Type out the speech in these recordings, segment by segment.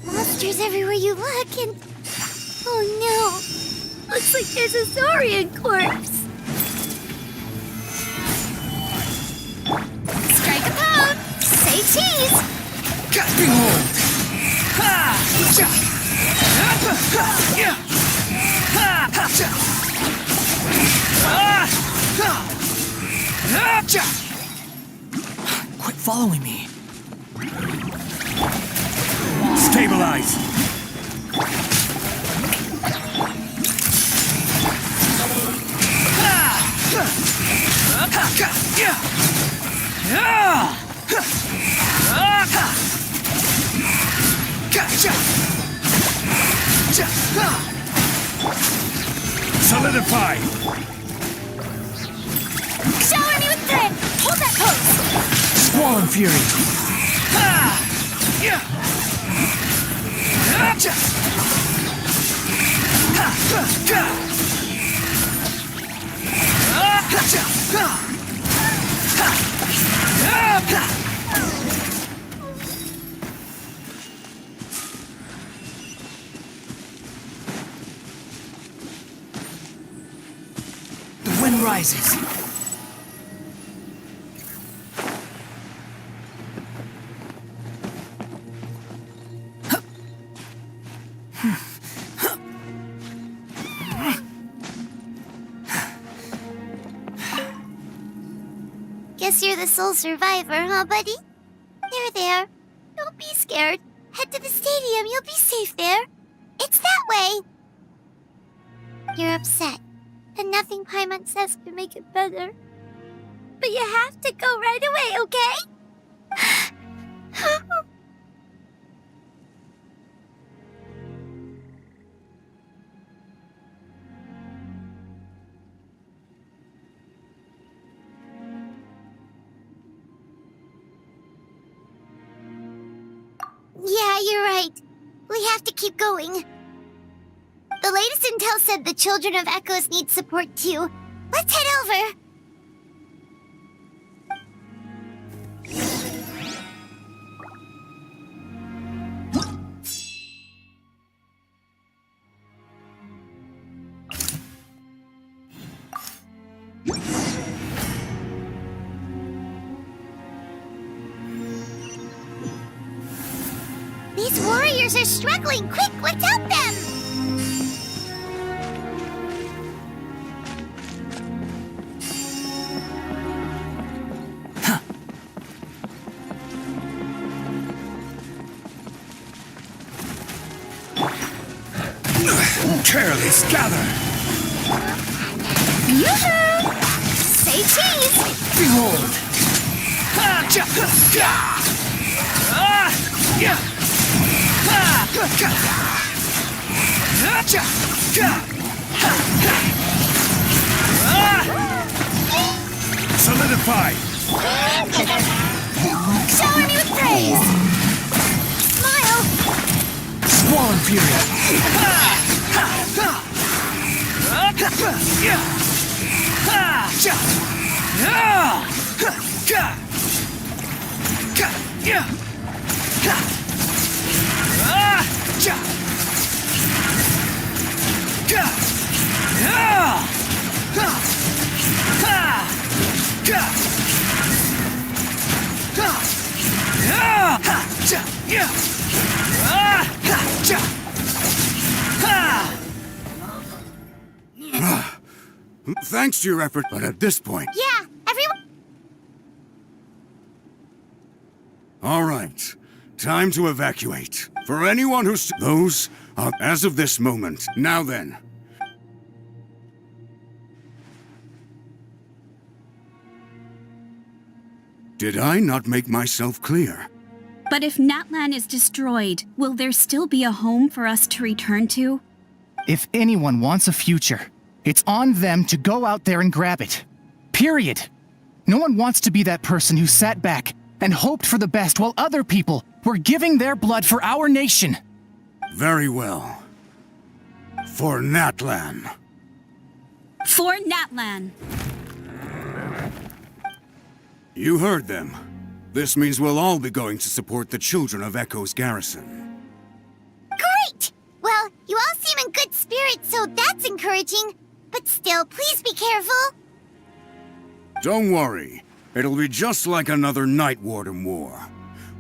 Monsters everywhere you look, and... Oh no! Looks like there's a Saurian corpse! Strike a pose! Say cheese! Grasping hold! Ha! Ja! Ha! Yeah! Ha! Ha! Ja! Ah! Ha! Ha! Ja! Quit following me. Stabilize! Solidify! Shower me with thread! Hold that pose! Squall and Fury! The wind rises. Guess you're the sole survivor, huh, buddy? There. Don't be scared. Head to the stadium. You'll be safe there. It's that way. You're upset, and nothing Paimon says can make it better. But you have to go right away, okay? Yeah, you're right. We have to keep going. The latest intel said the Children of Echoes need support too. Let's head over. These warriors are struggling. Quick, let's help them! Careless, gather! Yoo-hoo! Say cheese! Behold! Ha! Ja! Ja! Ah! Yeah! Ha! Ja! Ha! Ja! Ja! Ha! Ah! Solidify! Shower me with praise! Smile! Squall and Fury! Ha! Ha! Ha! Ha! Yeah! Ha! Ja! Yeah! Thanks to your effort, but at this point... Yeah, everyone... All right. Time to evacuate. For anyone who's... Those are as of this moment. Now then. Did I not make myself clear? But if Natlan is destroyed, will there still be a home for us to return to? If anyone wants a future, it's on them to go out there and grab it. Period. No one wants to be that person who sat back and hoped for the best while other people were giving their blood for our nation. Very well. For Natlan. For Natlan! You heard them. This means we'll all be going to support the children of Echo's garrison. Great! Well, you all seem in good spirits, so that's encouraging. But still, please be careful. Don't worry. It'll be just like another Night Warden war.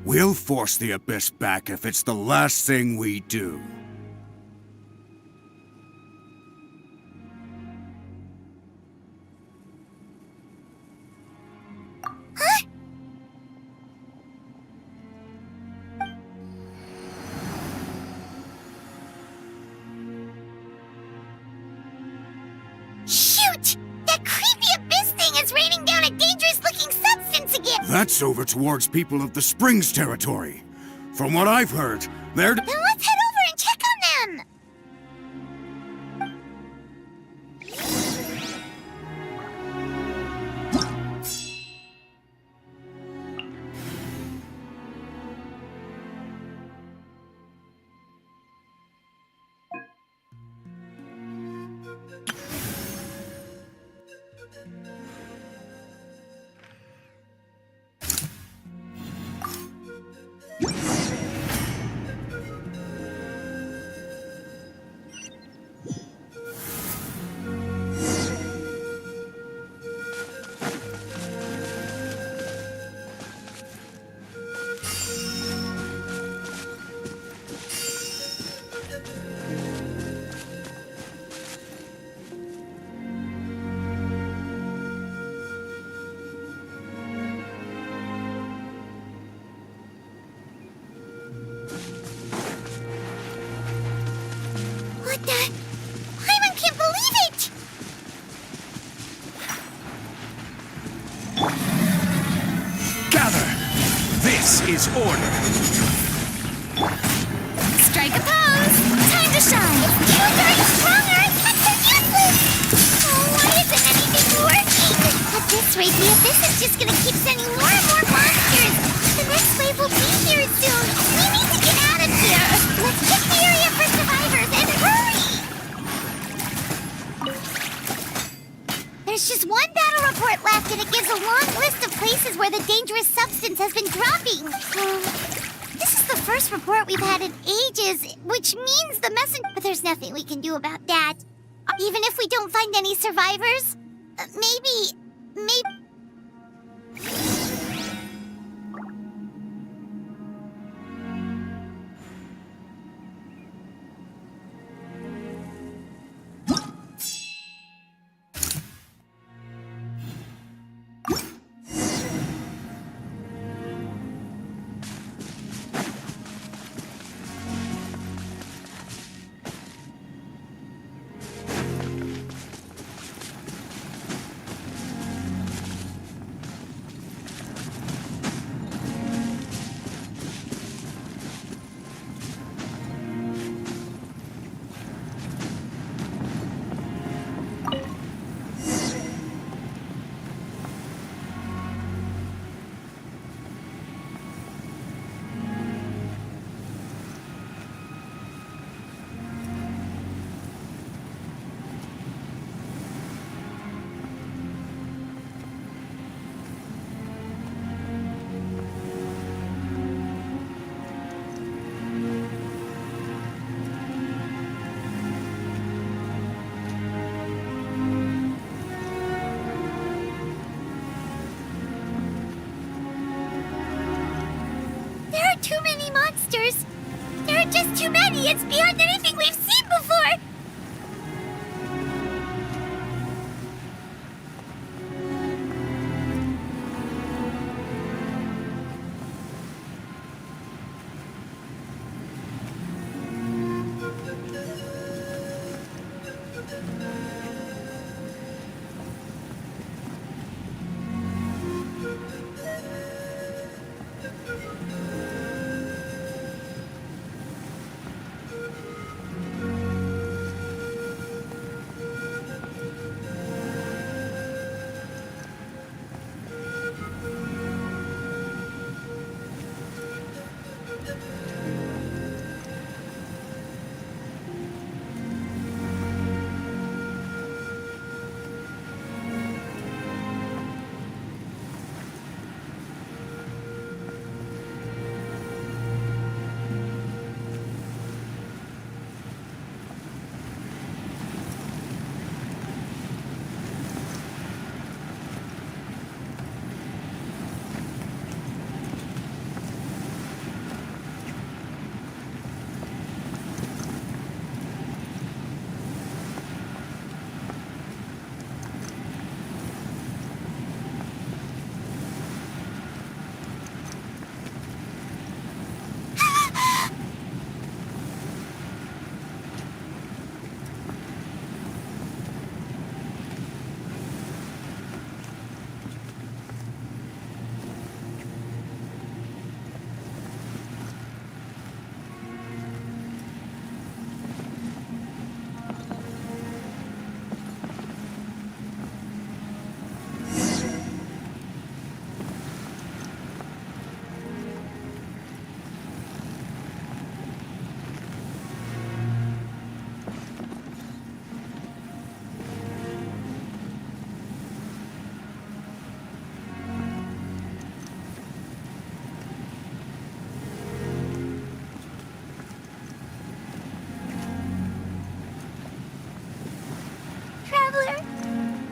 We'll force the Abyss back if it's the last thing we do. Huh? Shoot! That creepy Abyss thing is raining down a dangerous-looking substance again! That's over towards people of the Springs territory. From what I've heard, they're... Then let's head over and check on them! What the? Paimon can't believe it! Gather! This is order. Strike a pose! Time to shine! It's too very stronger! It's so useless! Oh, why isn't anything working? At this rate, the Abyss is just gonna keep sending more and more monsters! The next wave will be here soon! We need to get out of here! Let's check the area for survivors and hurry! There's just one battle report left, and it gives a long list of places where the dangerous substance has been dropping. This is the first report we've had in ages, which means the message... But there's nothing we can do about that. Even if we don't find any survivors, maybe... are just too many. It's beyond anything we've seen before.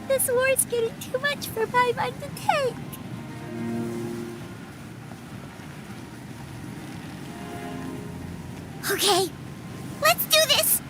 This war's getting too much for my mind to take. Okay, let's do this!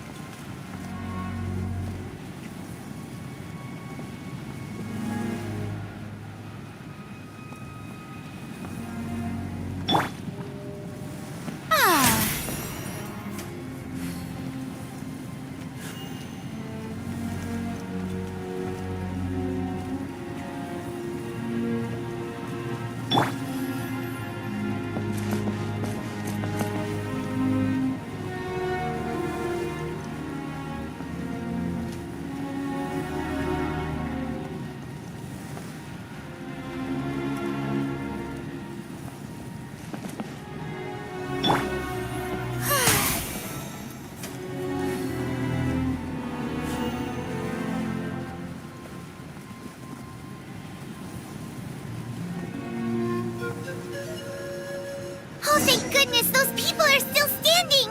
Oh, thank goodness, those people are still standing!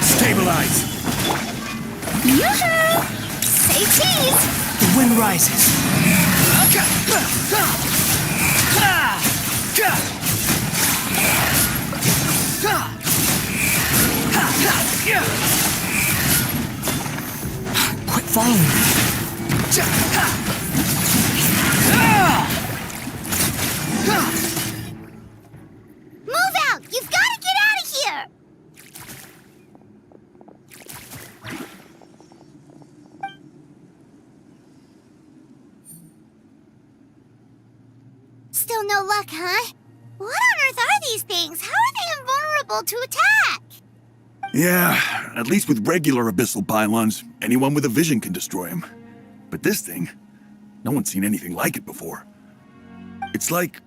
Stabilize! Yoo-hoo! Say cheese! The wind rises. Quit following me. Move out! You've got to get out of here! Still no luck, huh? What on earth are these things? How are they invulnerable to attack? Yeah, at least with regular abyssal pylons, anyone with a vision can destroy them. But this thing, no one's seen anything like it before. It's like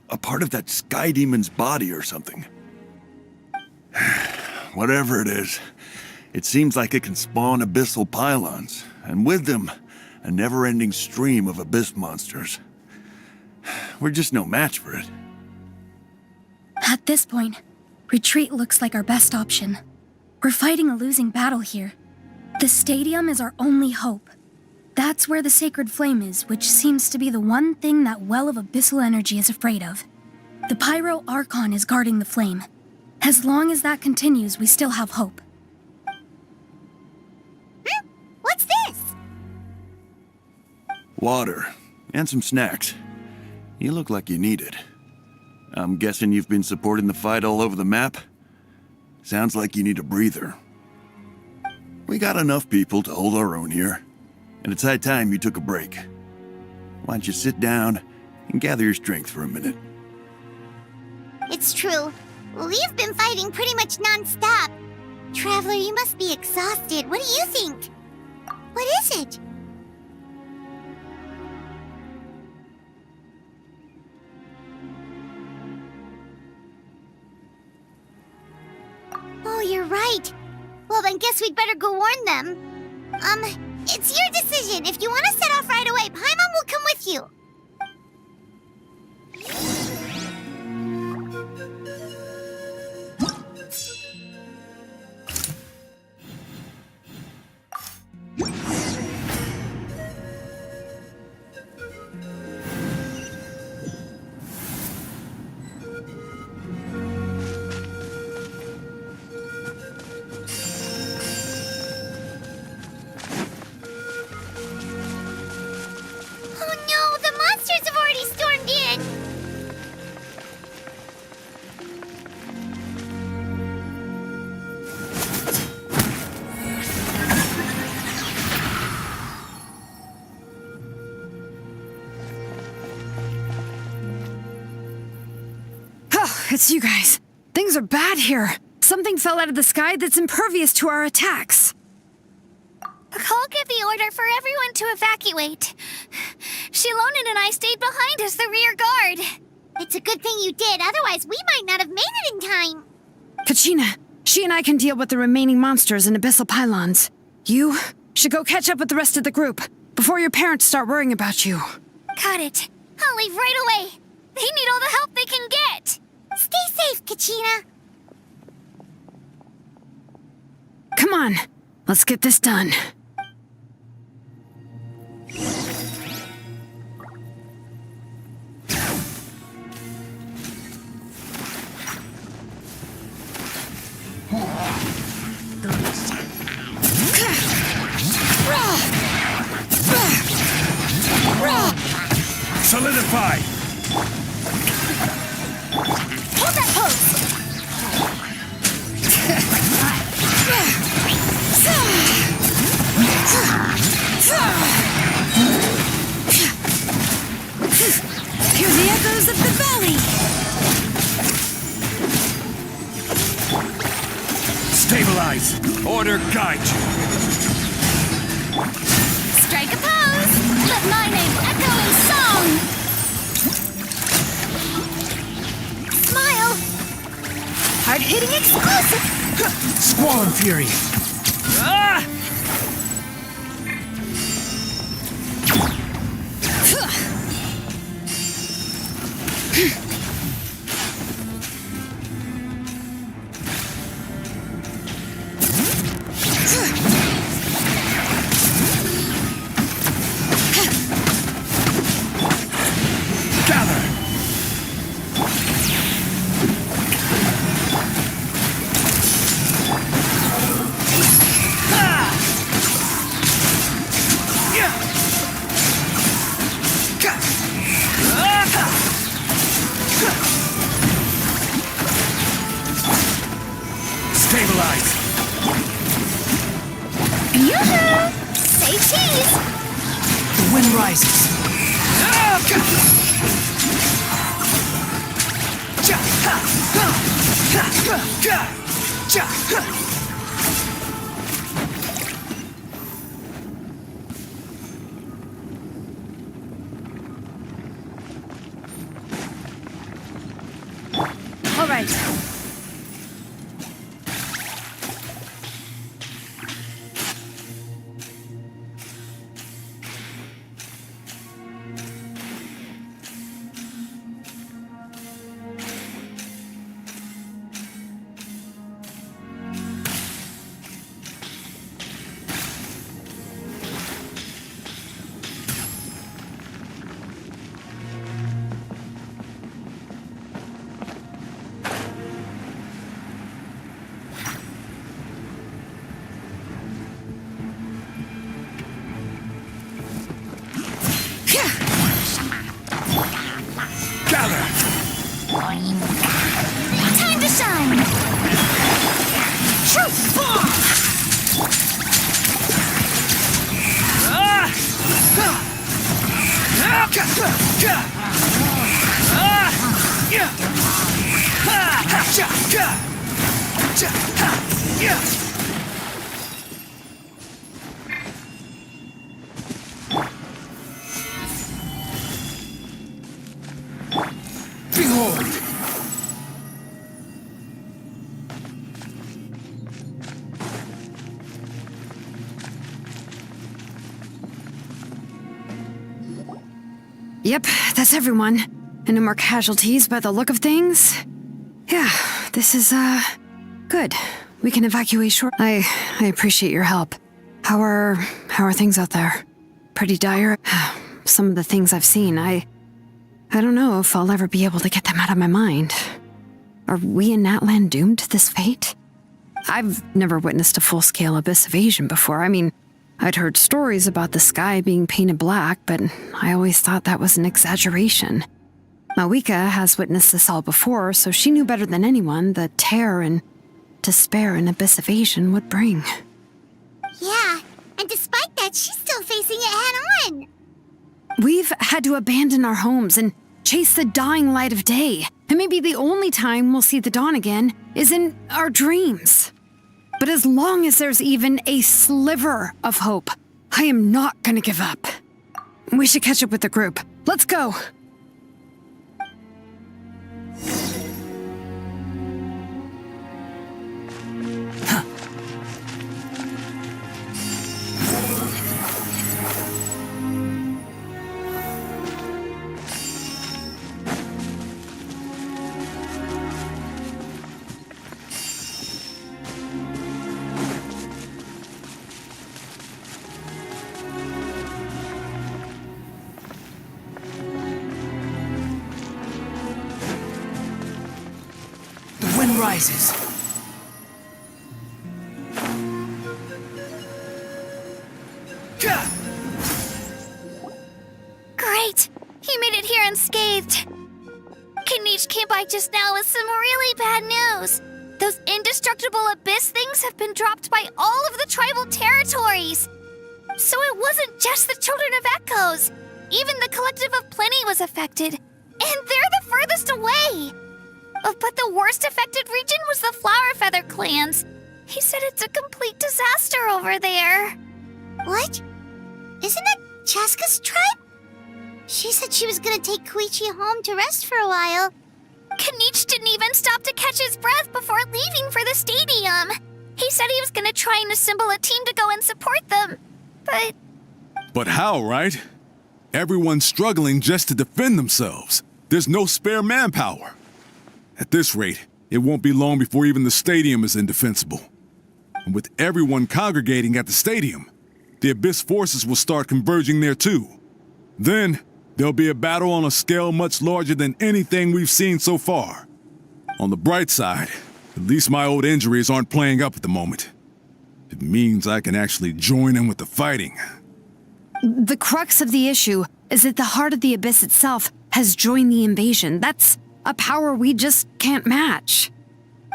a part of that sky demon's body or something. Whatever it is, it seems like it can spawn abyssal pylons, and with them, a never-ending stream of abyss monsters. We're just no match for it. At this point, retreat looks like our best option. We're fighting a losing battle here. The stadium is our only hope. That's where the sacred flame is, which seems to be the one thing that well of abyssal energy is afraid of. The Pyro Archon is guarding the flame. As long as that continues, we still have hope. What's this? Water. And some snacks. You look like you need it. I'm guessing you've been supporting the fight all over the map? Sounds like you need a breather. We got enough people to hold our own here, and it's high time you took a break. Why don't you sit down and gather your strength for a minute? It's true. We've been fighting pretty much non-stop. Traveler, you must be exhausted. What do you think? What is it? Oh, you're right. Well, then guess we'd better go warn them. It's your decision. If you want to set off right away, Paimon will come with you. Oh no, the monsters have already stormed in! Oh, it's you guys. Things are bad here. Something fell out of the sky that's impervious to our attacks. Cole gave the order for everyone to evacuate. Shilonen and I stayed behind as the rear guard. It's a good thing you did, otherwise we might not have made it in time. Kachina, she and I can deal with the remaining monsters and abyssal pylons. You should go catch up with the rest of the group before your parents start worrying about you. Got it. I'll leave right away. They need all the help they can get. Stay safe, Kachina. Come on, let's get this done. Solidify! Hold that pose. Hear the echoes of the valley! Stabilize! Order guide you! Strike a pose. Let my name echo in song. Smile. Hard-hitting explosive! Squall Fury! Stabilize! Yoo-hoo! Say cheese. The wind rises. All right. Behold! Yep, that's everyone. And no more casualties by the look of things. Yeah, this is, good. We can evacuate short. I appreciate your help. How are things out there? Pretty dire? Some of the things I've seen, I don't know if I'll ever be able to get them out of my mind. Are we in Natlan doomed to this fate? I've never witnessed a full-scale abyss invasion before. I mean, I'd heard stories about the sky being painted black, but I always thought that was an exaggeration. Mawika has witnessed this all before, so she knew better than anyone the terror and despair an abyss invasion would bring. Yeah, and despite that, she's still facing it head-on. We've had to abandon our homes and chase the dying light of day, and maybe the only time we'll see the dawn again is in our dreams. But as long as there's even a sliver of hope, I am not gonna give up. We should catch up with the group. Let's go! The wind rises. Great! He made it here unscathed. Kanish came by just now with some really bad news. Those indestructible abyss things have been dropped by all of the tribal territories. So it wasn't just the Children of Echoes. Even the Collective of Plenty was affected. And they're the furthest away. But the worst affected region was the Flower Feather clans. He said it's a complete disaster over there. What? Isn't that Chaska's tribe? She said she was gonna take Koichi home to rest for a while. Kanich didn't even stop to catch his breath before leaving for the stadium. He said he was gonna try and assemble a team to go and support them. But how, right? Everyone's struggling just to defend themselves. There's no spare manpower. At this rate, it won't be long before even the stadium is indefensible. And with everyone congregating at the stadium, the Abyss forces will start converging there too. Then, there'll be a battle on a scale much larger than anything we've seen so far. On the bright side, at least my old injuries aren't playing up at the moment. It means I can actually join in with the fighting. The crux of the issue is that the heart of the Abyss itself has joined the invasion. That's a power we just can't match.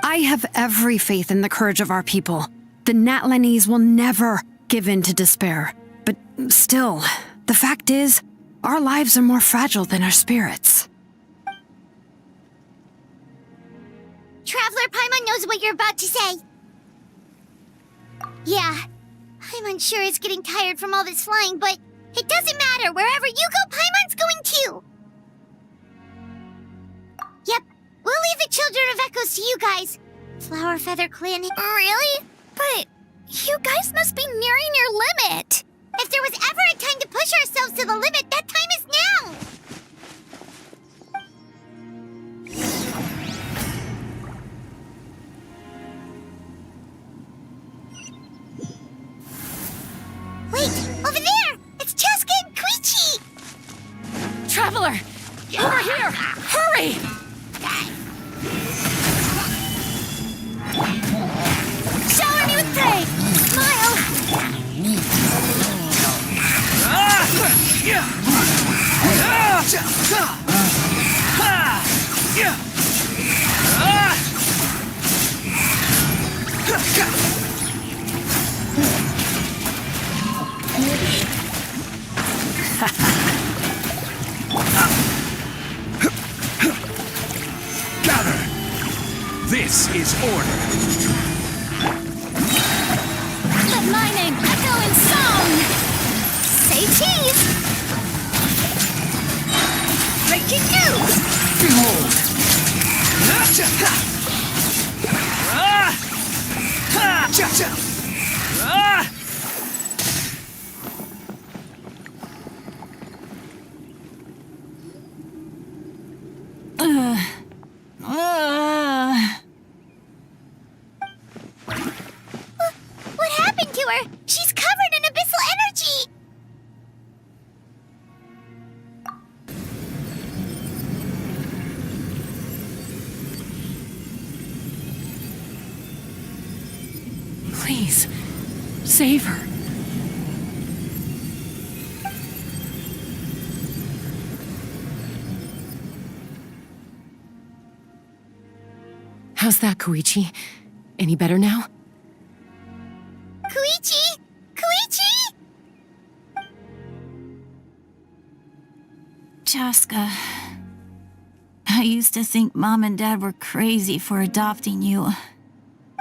I have every faith in the courage of our people. The Natlanese will never give in to despair. But still, the fact is, our lives are more fragile than our spirits. Traveler Paimon knows what you're about to say. Yeah, I'm unsure it's getting tired from all this flying, but it doesn't matter. Wherever you go, Paimon's going too. Yep, we'll leave the Children of Echoes to you guys. Flower Feather Clan. Really? But you guys must be nearing your limit. If there was ever a time to push ourselves to the limit, that time is now. Wait, over there! It's Chaska and Koichi! Traveler! Over here! Hurry! Shower me with praise! Smile! This is order. Let my name echo in song! Say cheese! Breaking news! Behold! Cha ha! Cha cha! What happened to her? She's covered in abyssal energy! Please, save her. How's that, Koichi? Any better now? Koichi! Koichi! Chaska, I used to think Mom and Dad were crazy for adopting you.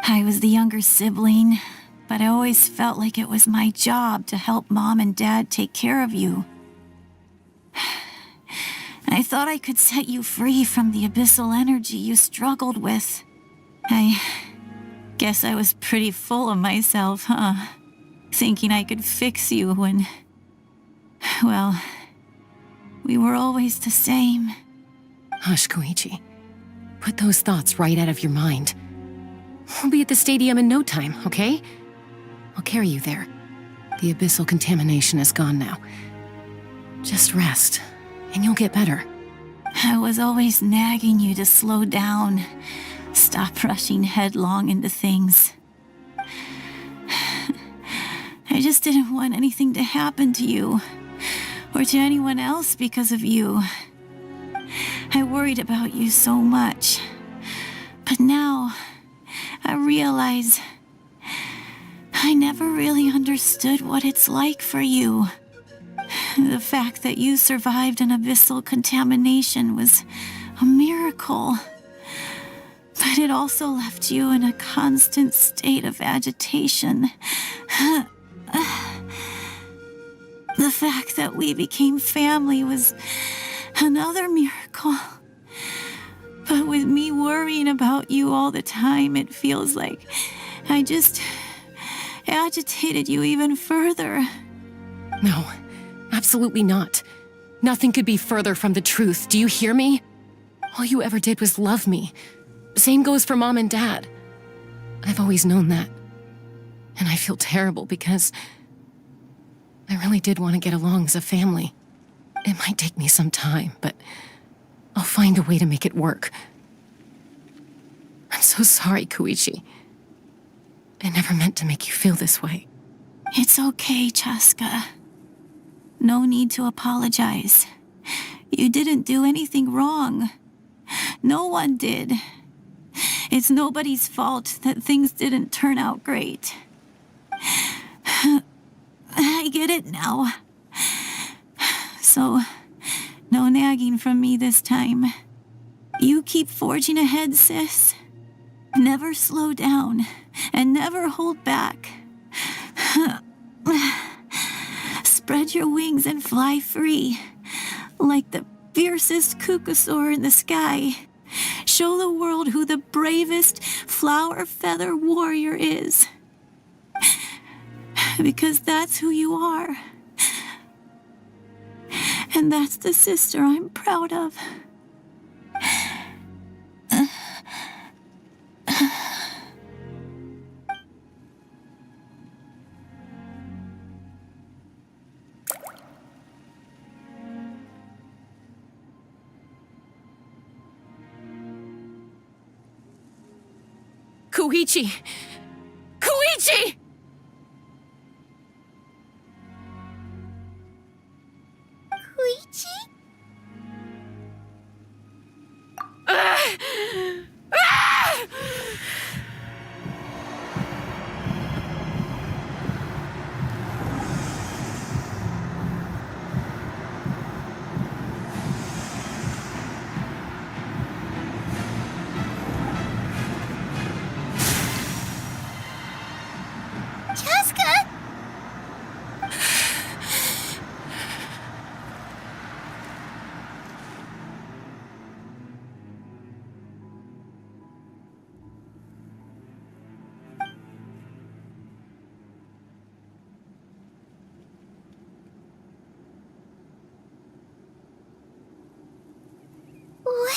I was the younger sibling, but I always felt like it was my job to help Mom and Dad take care of you. I thought I could set you free from the abyssal energy you struggled with. I guess I was pretty full of myself, huh? Thinking I could fix you when... well, we were always the same. Hush, Koichi. Put those thoughts right out of your mind. We'll be at the stadium in no time, okay? I'll carry you there. The abyssal contamination is gone now. Just rest, and you'll get better. I was always nagging you to slow down. Stop rushing headlong into things. I just didn't want anything to happen to you, or to anyone else because of you. I worried about you so much. But now, I realize I never really understood what it's like for you. The fact that you survived an abyssal contamination was a miracle. But it also left you in a constant state of agitation. The fact that we became family was another miracle. But with me worrying about you all the time, it feels like I just agitated you even further. No, absolutely not. Nothing could be further from the truth. Do you hear me? All you ever did was love me. Same goes for Mom and Dad. I've always known that. And I feel terrible because I really did want to get along as a family. It might take me some time, but I'll find a way to make it work. I'm so sorry, Koichi. I never meant to make you feel this way. It's okay, Chaska. No need to apologize. You didn't do anything wrong. No one did. It's nobody's fault that things didn't turn out great. I get it now. So, no nagging from me this time. You keep forging ahead, sis. Never slow down, and never hold back. Spread your wings and fly free, like the fiercest Kukusaur in the sky. Show the world who the bravest flower feather warrior is. Because that's who you are. And that's the sister I'm proud of. Koichi! Koichi! Koichi?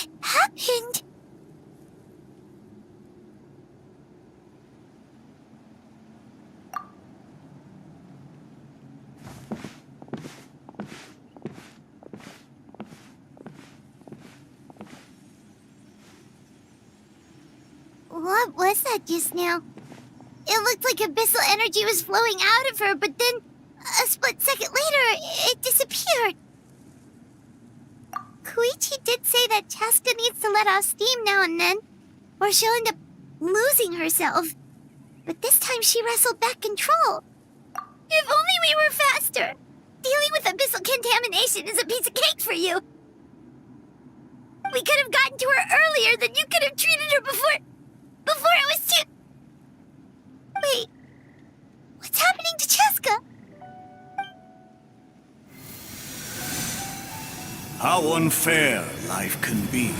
What happened? What was that just now? It looked like abyssal energy was flowing out of her, but then, a split second later, it disappeared. Koichi did say that Chaska needs to let off steam now and then, or she'll end up losing herself. But this time she wrestled back control. If only we were faster! Dealing with abyssal contamination is a piece of cake for you. We could have gotten to her earlier, then you could have treated her before it was too... Wait, what's happening to Chaska? How unfair life can be.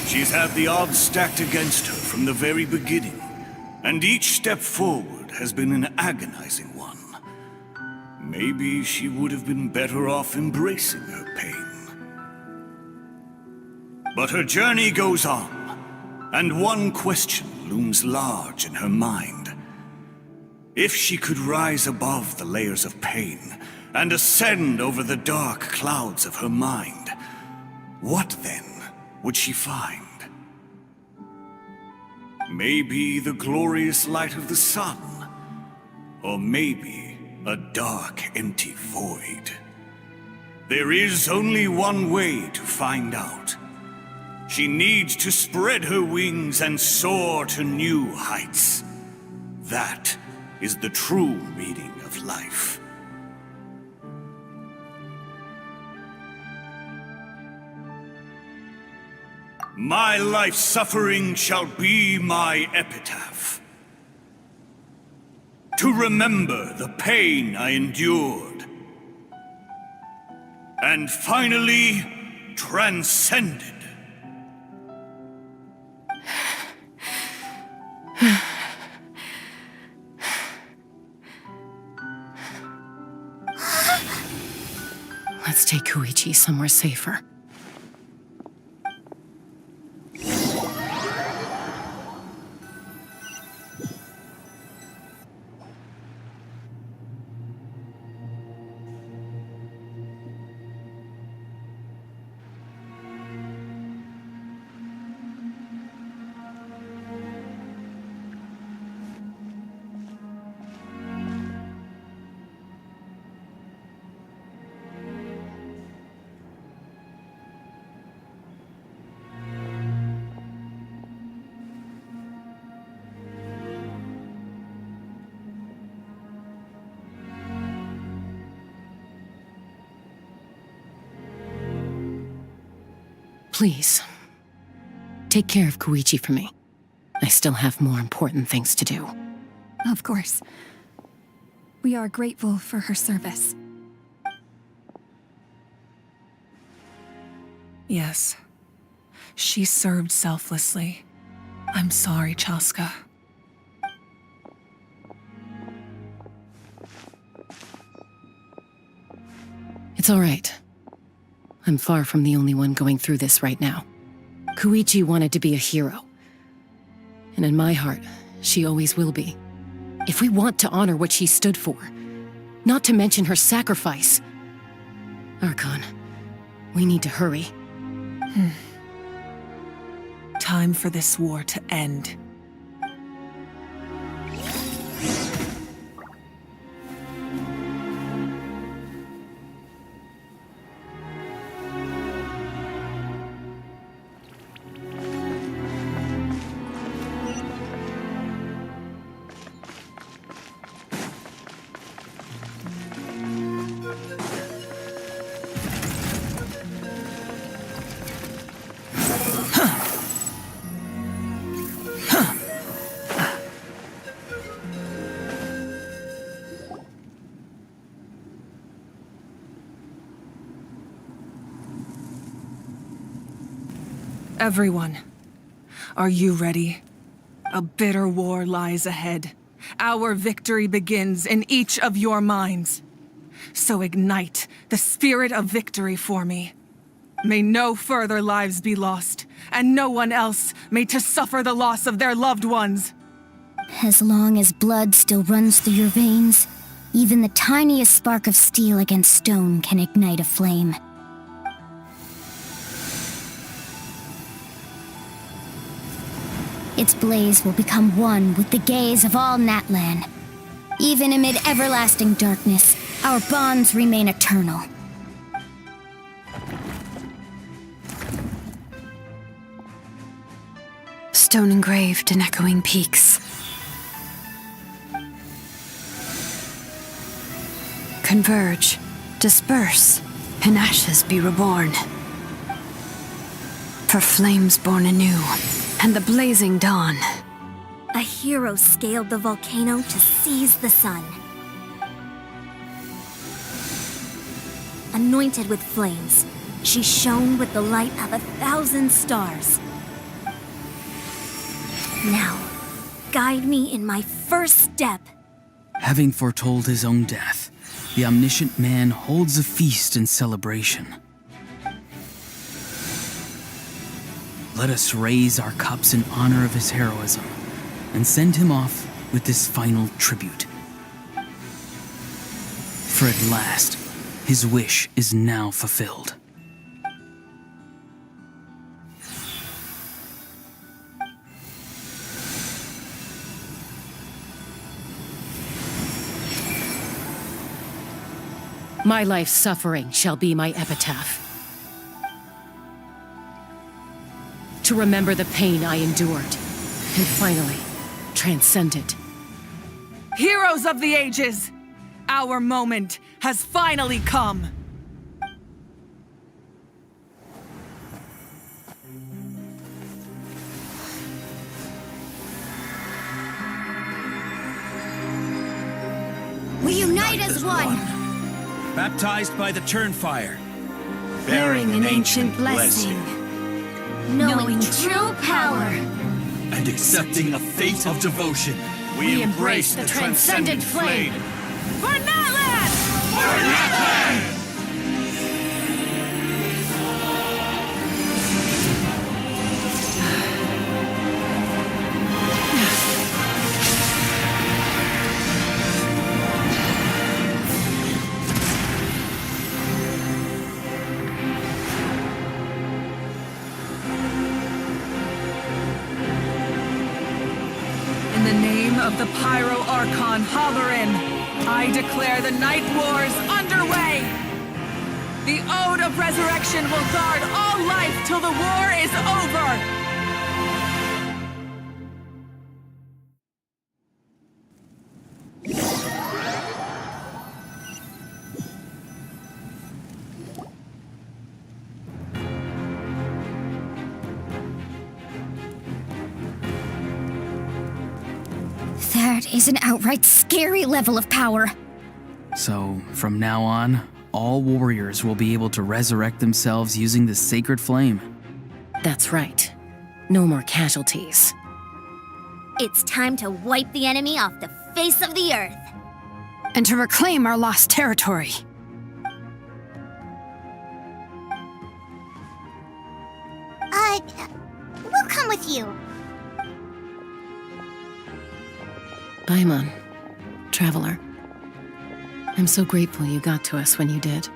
She's had the odds stacked against her from the very beginning, and each step forward has been an agonizing one. Maybe she would have been better off embracing her pain. But her journey goes on, and one question looms large in her mind. If she could rise above the layers of pain and ascend over the dark clouds of her mind, what then would she find? Maybe the glorious light of the sun, or maybe a dark, empty void. There is only one way to find out. She needs to spread her wings and soar to new heights. That is the true meaning of life. My life's suffering shall be my epitaph. To remember the pain I endured. And finally, transcended. Let's take Koichi somewhere safer. Please, take care of Koichi for me. I still have more important things to do. Of course. We are grateful for her service. Yes. She served selflessly. I'm sorry, Chaska. It's all right. I'm far from the only one going through this right now. Koichi wanted to be a hero. And in my heart, she always will be. If we want to honor what she stood for, not to mention her sacrifice. Archon, we need to hurry. Time for this war to end. Everyone, are you ready? A bitter war lies ahead. Our victory begins in each of your minds. So ignite the spirit of victory for me. May no further lives be lost, and no one else may to suffer the loss of their loved ones. As long as blood still runs through your veins, even the tiniest spark of steel against stone can ignite a flame. Its blaze will become one with the gaze of all Natlan. Even amid everlasting darkness, our bonds remain eternal. Stone engraved in echoing peaks. Converge, disperse, in ashes be reborn. For flames born anew, and the blazing dawn. A hero scaled the volcano to seize the sun. Anointed with flames, she shone with the light of 1,000 stars. Now, guide me in my first step. Having foretold his own death, the omniscient man holds a feast in celebration. Let us raise our cups in honor of his heroism and send him off with this final tribute. For at last, his wish is now fulfilled. My life's suffering shall be my epitaph. To remember the pain I endured, and finally, transcend it. Heroes of the ages! Our moment has finally come! We unite as one! Baptized by the Turnfire, Bearing an ancient blessing. Knowing true power. and accepting a fate of devotion. We embrace the transcendent flame. For Natlan! In the name of the Pyro Archon Halloran, I declare the Night Wars underway! The Ode of Resurrection will guard all life till the war is over! That is an outright scary level of power. So, from now on, all warriors will be able to resurrect themselves using the sacred flame. That's right. No more casualties. It's time to wipe the enemy off the face of the earth. And to reclaim our lost territory. We'll come with you. Paimon, Traveler. I'm so grateful you got to us when you did.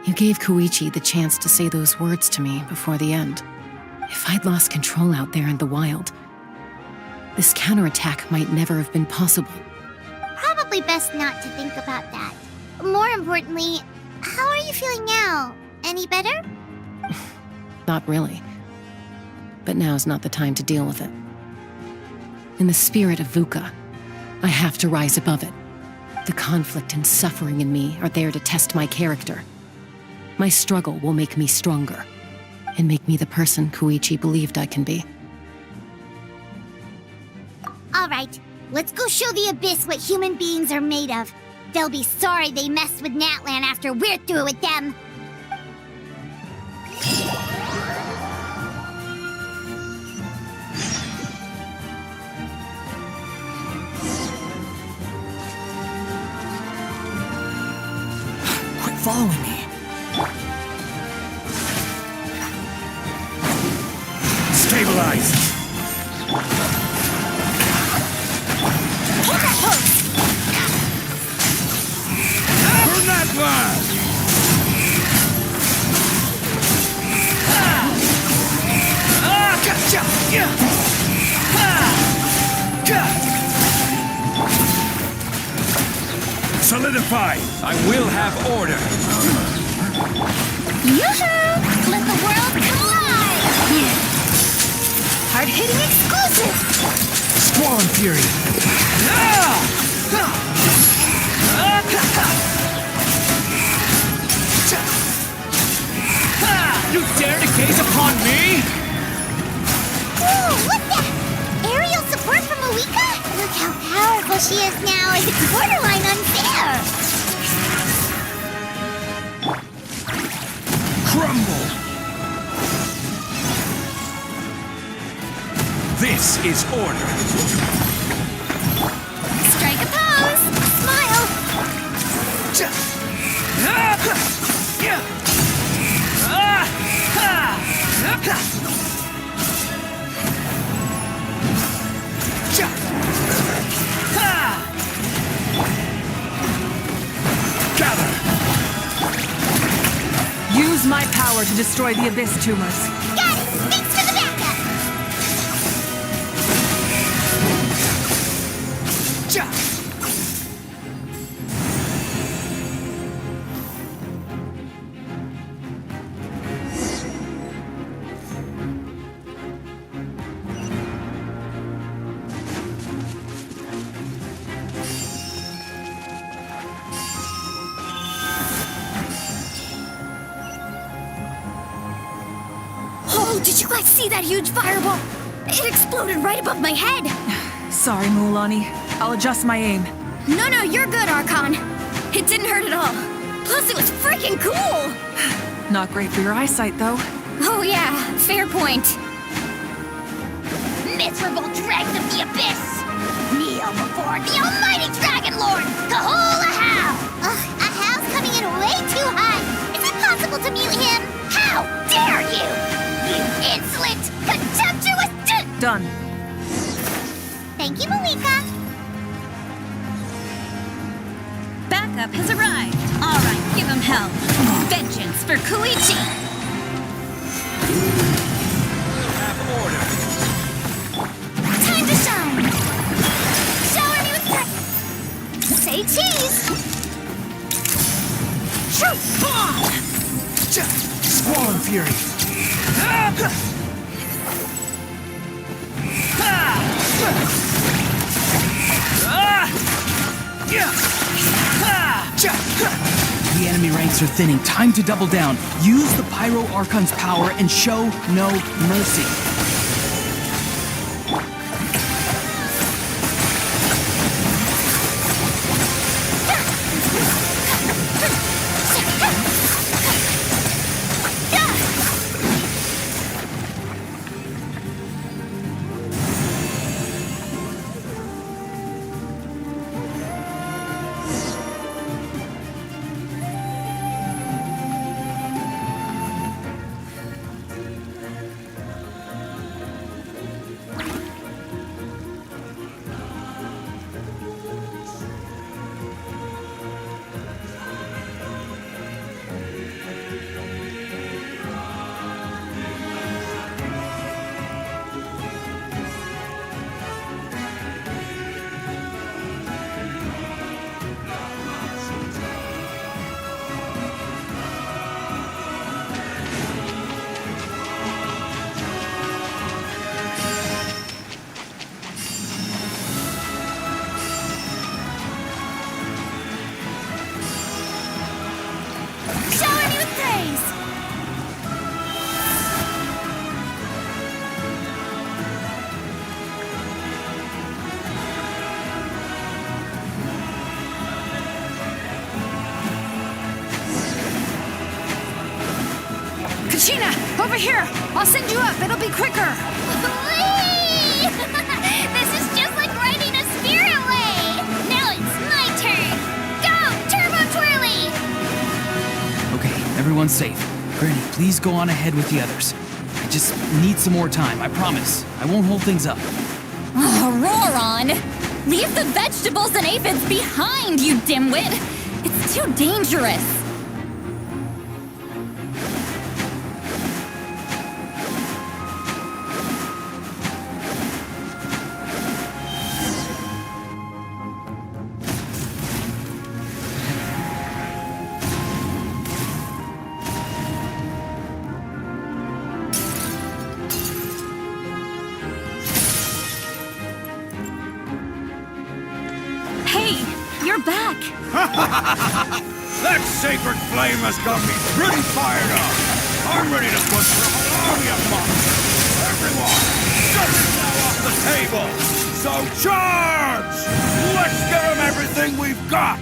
You gave Koichi the chance to say those words to me before the end. If I'd lost control out there in the wild, this counterattack might never have been possible. Probably best not to think about that. More importantly, how are you feeling now? Any better? Not really. But now's not the time to deal with it. In the spirit of VUCA, I have to rise above it. The conflict and suffering in me are there to test my character. My struggle will make me stronger, and make me the person Koichi believed I can be. All right, let's go show the Abyss what human beings are made of. They'll be sorry they messed with Natlan after we're through with them. Quit following me. Stabilize! Hold that pose! Burn that blast! Gotcha! Yeah! Solidify! I will have order! Yoo-hoo! Let the world collide! Hard-hitting exclusive! Squall and Fury! You dare to gaze upon me? Ooh, what's that? Aerial support from Moika? Look how powerful she is now. It's borderline unfair. Crumble! This is order! Strike a pose. Smile. Gather! Use my power to destroy the Abyss tumors. Got it. Thanks for the backup. Oh, did you guys see that huge fireball? It exploded right above my head. Sorry, Mualani. I'll adjust my aim. No, you're good, Archon. It didn't hurt at all. Plus, it was freaking cool! Not great for your eyesight, though. Oh yeah, fair point. Miserable dregs of the abyss! Kneel before the almighty Dragon Lord, Kahula Hao! Ugh, a Hao's coming in way too high. Is it possible to mute him? How dare you! You insolent, contemptuous Done. Thank you, Moika. Backup has arrived. All right, give him hell. Vengeance for Koichi. Have order! Time to shine! Shower me with say cheese! Shoot! Squall and Fury! The enemy ranks are thinning. Time to double down. Use the Pyro Archon's power and show no mercy. Shower me with praise! Kachina, over here! I'll send you up, it'll be quicker! Whee! This is just like riding a spirit way! Now it's my turn! Go, Turbo Twirly! Okay, everyone's safe. Granny, please go on ahead with the others. I just need some more time, I promise. I won't hold things up. Oh, Roron! Leave the vegetables and aphids behind, you dimwit! It's too dangerous! That sacred flame has got me pretty fired up. I'm ready to put the whole army of monsters. Everyone, shut now off the table. So charge! Let's give them everything we've got.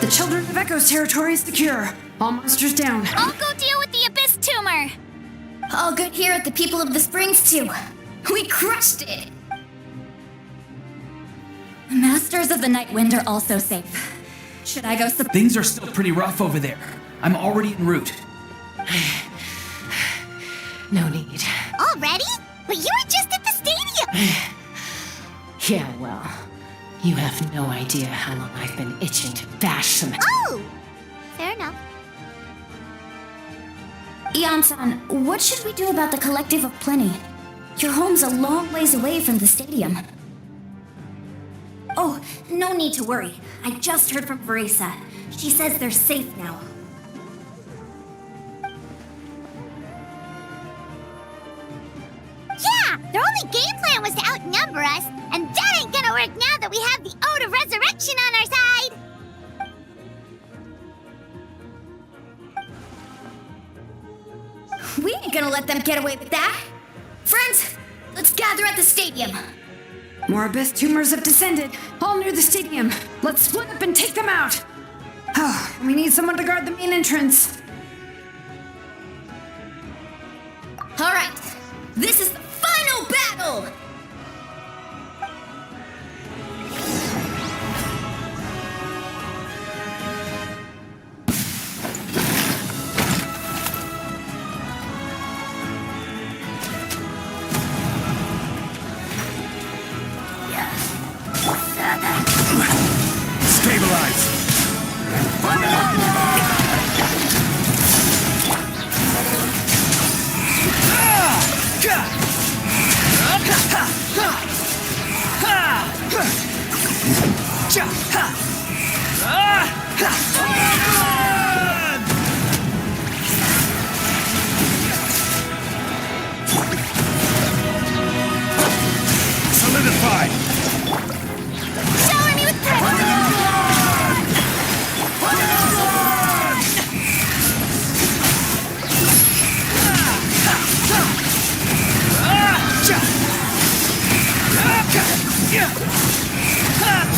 The Children of Echo's territory is secure. All monsters down. I'll go deal with the Abyss Tumor. All good here at the People of the Springs, too. We crushed it! The Masters of the Night Wind are also safe. Should I go Things are still pretty rough over there. I'm already en route. No need. Already? But you were just at the stadium! Yeah, well, you have no idea how long I've been itching to bash some. Oh! Fair enough. Ian-san, what should we do about the Collective of Plenty? Your home's a long ways away from the stadium. Oh, no need to worry. I just heard from Veresa. She says they're safe now. Yeah! Their only game plan was to outnumber us, and that ain't gonna work now that we have the Ode of Resurrection on our side! We ain't gonna let them get away with that. Friends, let's gather at the stadium. More Abyss tumors have descended, all near the stadium. Let's split up and take them out. Oh, we need someone to guard the main entrance. All right, this is the final battle! Stabilize! Solidify! Shower me with pressure!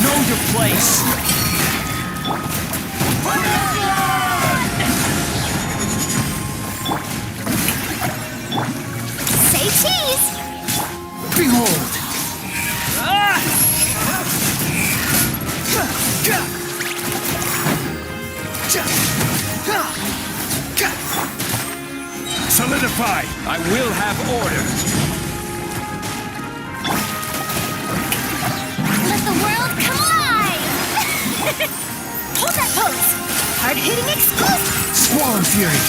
Know your place. Say cheese! Behold. Solidify! I will have order. Let the world come alive! Hold that pose! Hard-hitting exclusive! Squall Fury!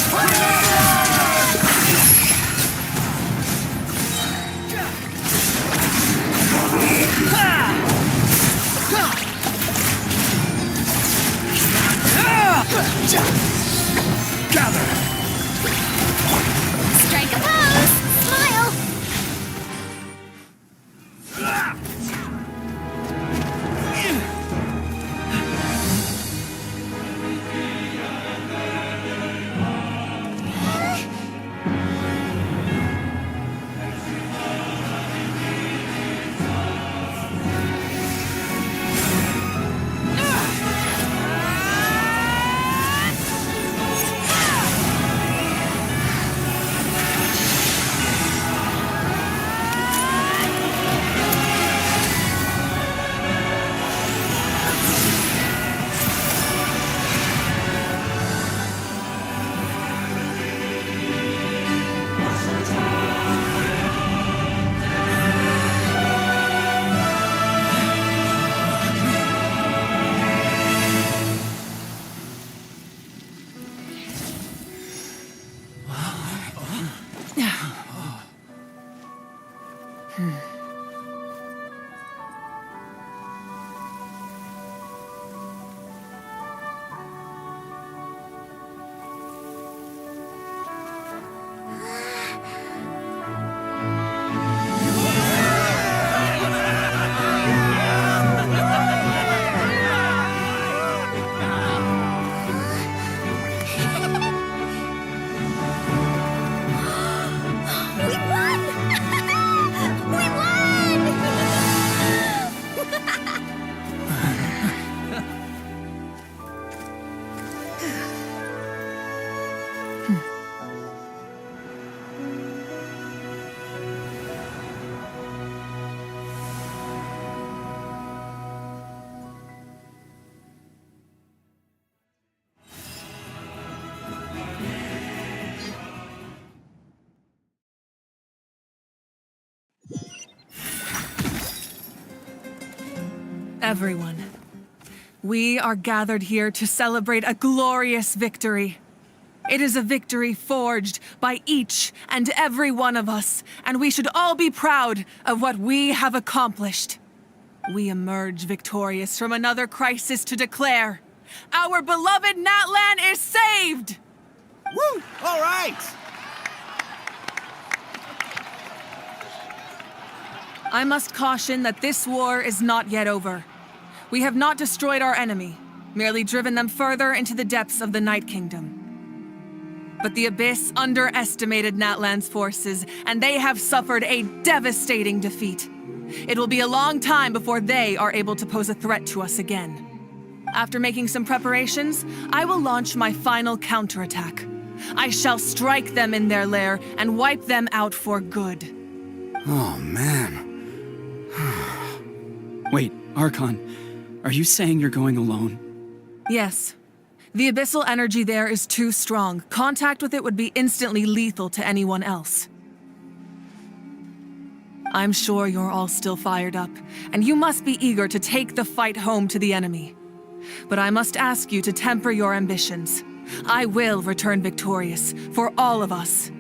Gather! Strike a pose! Smile! Everyone, we are gathered here to celebrate a glorious victory. It is a victory forged by each and every one of us, and we should all be proud of what we have accomplished. We emerge victorious from another crisis to declare, our beloved Natlan is saved! Woo! All right! I must caution that this war is not yet over. We have not destroyed our enemy, merely driven them further into the depths of the Night Kingdom. But the Abyss underestimated Natlan's forces, and they have suffered a devastating defeat. It will be a long time before they are able to pose a threat to us again. After making some preparations, I will launch my final counterattack. I shall strike them in their lair and wipe them out for good. Oh, man. Wait, Archon, are you saying you're going alone? Yes. The abyssal energy there is too strong. Contact with it would be instantly lethal to anyone else. I'm sure you're all still fired up, and you must be eager to take the fight home to the enemy. But I must ask you to temper your ambitions. I will return victorious, for all of us.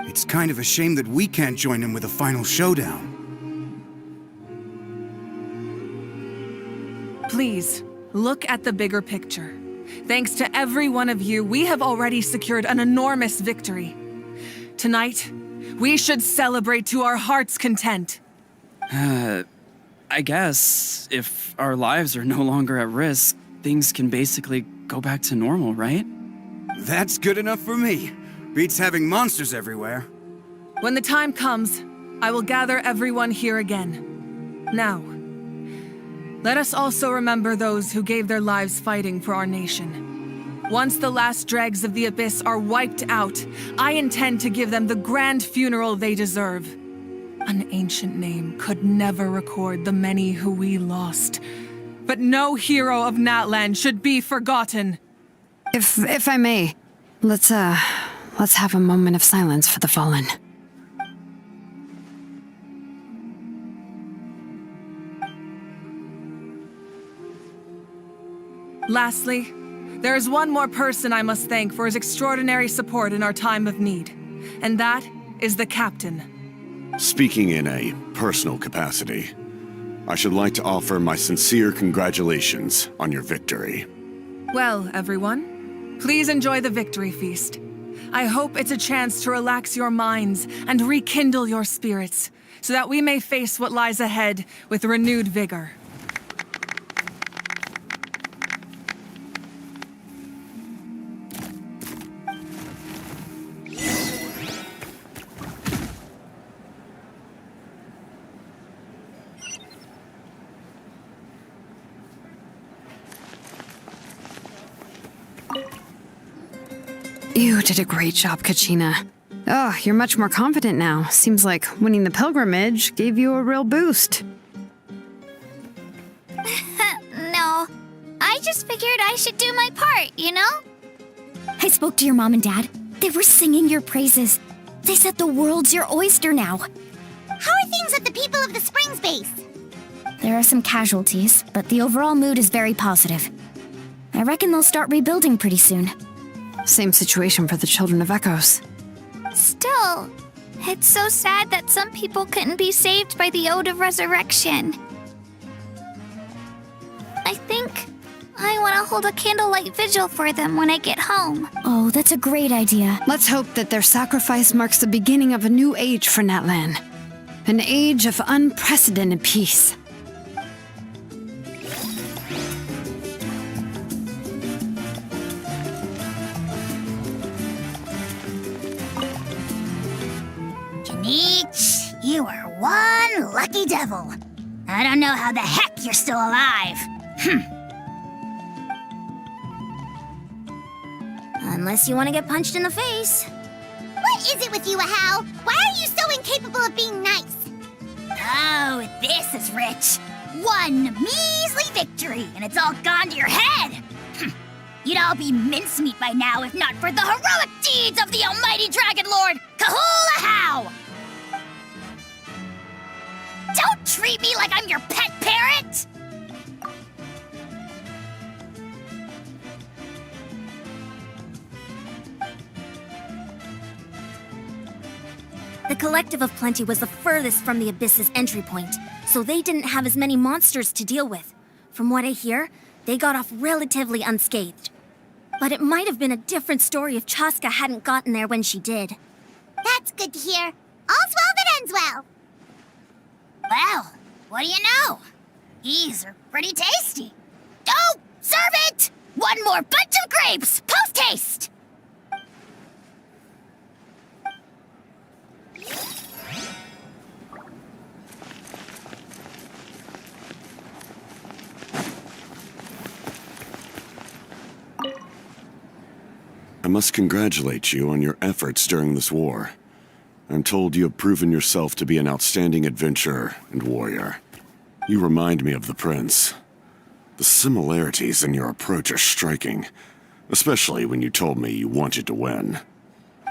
It's kind of a shame that we can't join him with a final showdown. Please, look at the bigger picture. Thanks to every one of you, we have already secured an enormous victory. Tonight, we should celebrate to our heart's content. I guess if our lives are no longer at risk, things can basically go back to normal, right? That's good enough for me. Beats having monsters everywhere. When the time comes, I will gather everyone here again. Now, let us also remember those who gave their lives fighting for our nation. Once the last dregs of the Abyss are wiped out, I intend to give them the grand funeral they deserve. An ancient name could never record the many who we lost. But no hero of Natlan should be forgotten. If I may, let's have a moment of silence for the fallen. Lastly, there is one more person I must thank for his extraordinary support in our time of need, and that is the Captain. Speaking in a personal capacity, I should like to offer my sincere congratulations on your victory. Well, everyone, please enjoy the victory feast. I hope it's a chance to relax your minds and rekindle your spirits, so that we may face what lies ahead with renewed vigor. You did a great job, Kachina. Oh, you're much more confident now. Seems like winning the pilgrimage gave you a real boost. No, I just figured I should do my part, you know? I spoke to your mom and dad. They were singing your praises. They said the world's your oyster now. How are things at the People of the Springs base? There are some casualties, but the overall mood is very positive. I reckon they'll start rebuilding pretty soon. Same situation for the Children of Echoes. Still, it's so sad that some people couldn't be saved by the Ode of Resurrection. I think I want to hold a candlelight vigil for them when I get home. Oh, that's a great idea. Let's hope that their sacrifice marks the beginning of a new age for Natlan. An age of unprecedented peace. Kinich, you are one lucky devil. I don't know how the heck you're still alive. Unless you want to get punched in the face. What is it with you, Ahau? Why are you so incapable of being nice? Oh, this is rich. One measly victory, and it's all gone to your head. You'd all be mincemeat by now if not for the heroic deeds of the almighty Dragon Lord, Kahul Ahau! Don't treat me like I'm your pet parrot! The Collective of Plenty was the furthest from the Abyss's entry point, so they didn't have as many monsters to deal with. From what I hear, they got off relatively unscathed. But it might have been a different story if Chaska hadn't gotten there when she did. That's good to hear. All's well that ends well. Well, what do you know? These are pretty tasty. Oh, serve it! One more bunch of grapes, post-haste! I must congratulate you on your efforts during this war. I'm told you have proven yourself to be an outstanding adventurer and warrior. You remind me of the Prince. The similarities in your approach are striking, especially when you told me you wanted to win.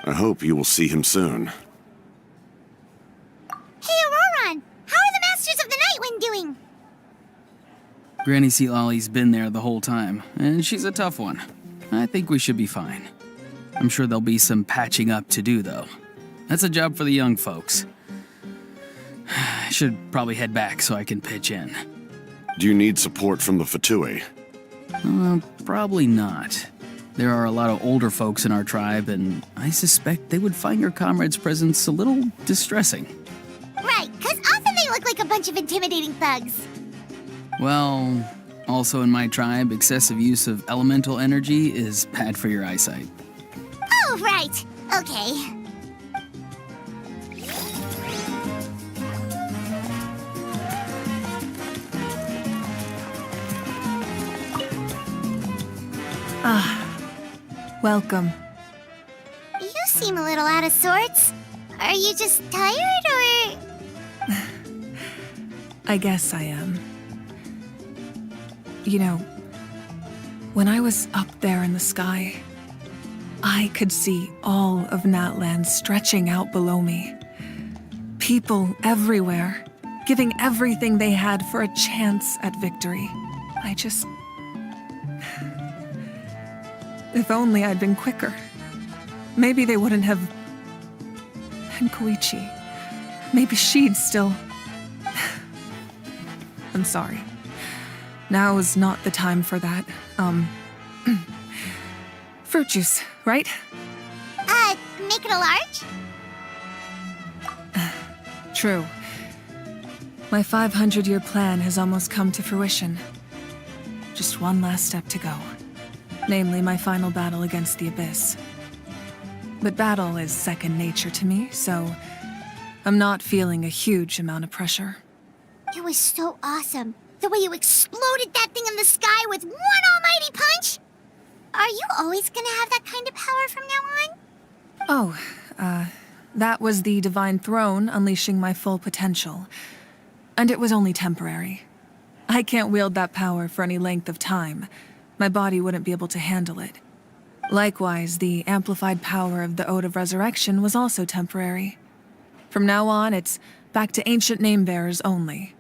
I hope you will see him soon. Hey, Auroron! How are the Masters of the Nightwind doing? Granny Sealolly's been there the whole time, and she's a tough one. I think we should be fine. I'm sure there'll be some patching up to do, though. That's a job for the young folks. I should probably head back so I can pitch in. Do you need support from the Fatui? Probably not. There are a lot of older folks in our tribe, and I suspect they would find your comrade's presence a little distressing. Right, because often they look like a bunch of intimidating thugs. Well, also in my tribe, excessive use of elemental energy is bad for your eyesight. Oh, right. Okay. Welcome. You seem a little out of sorts. Are you just tired, or...? I guess I am. You know, when I was up there in the sky, I could see all of Natlan stretching out below me. People everywhere, giving everything they had for a chance at victory. If only I'd been quicker. Maybe they wouldn't have... And Koichi. Maybe she'd still... I'm sorry. Now is not the time for that. Fruit juice, right? Make it a large? True. My 500-year plan has almost come to fruition. Just one last step to go. Namely, my final battle against the Abyss. But battle is second nature to me, so I'm not feeling a huge amount of pressure. It was so awesome. The way you exploded that thing in the sky with one almighty punch! Are you always gonna have that kind of power from now on? Oh, that was the Divine Throne unleashing my full potential. And it was only temporary. I can't wield that power for any length of time. My body wouldn't be able to handle it. Likewise, the amplified power of the Ode of Resurrection was also temporary. From now on, it's back to ancient name-bearers only.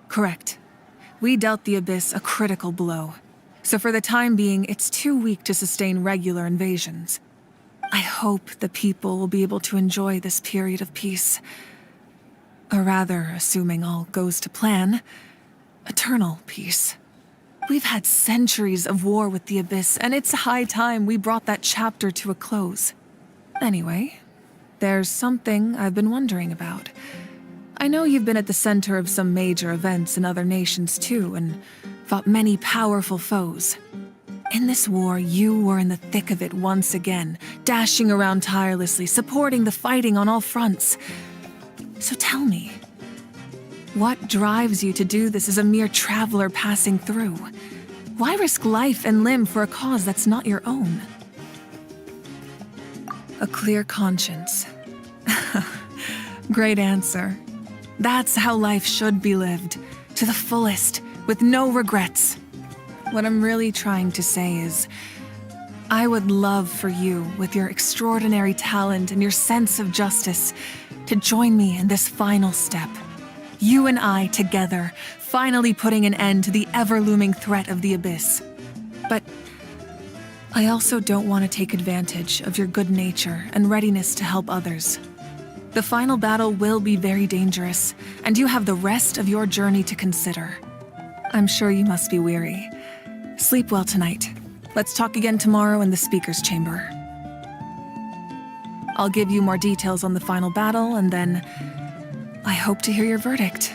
Correct. We dealt the Abyss a critical blow. So for the time being, it's too weak to sustain regular invasions. I hope the people will be able to enjoy this period of peace. Or rather, assuming all goes to plan, eternal peace. We've had centuries of war with the Abyss, and it's high time we brought that chapter to a close. Anyway, there's something I've been wondering about. I know you've been at the center of some major events in other nations too, and fought many powerful foes. In this war, you were in the thick of it once again, dashing around tirelessly, supporting the fighting on all fronts. So tell me, what drives you to do this as a mere traveler passing through? Why risk life and limb for a cause that's not your own? A clear conscience. Great answer. That's how life should be lived, to the fullest, with no regrets. What I'm really trying to say is, I would love for you, with your extraordinary talent and your sense of justice, to join me in this final step. You and I together, finally putting an end to the ever-looming threat of the Abyss. But I also don't want to take advantage of your good nature and readiness to help others. The final battle will be very dangerous, and you have the rest of your journey to consider. I'm sure you must be weary. Sleep well tonight. Let's talk again tomorrow in the speaker's chamber. I'll give you more details on the final battle, and then I hope to hear your verdict.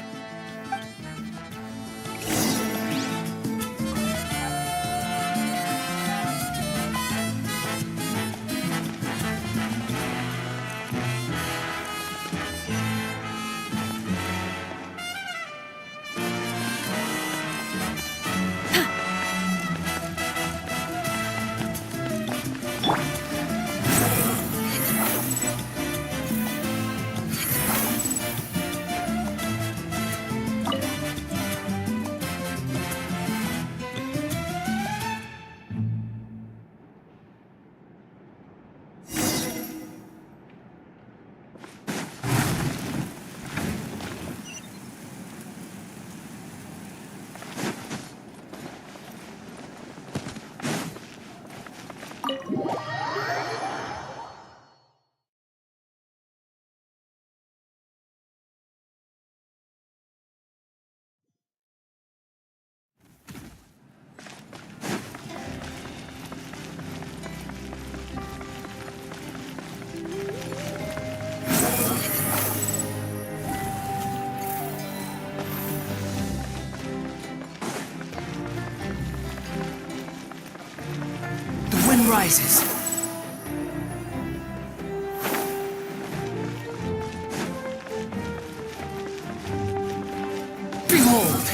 Rises. Behold!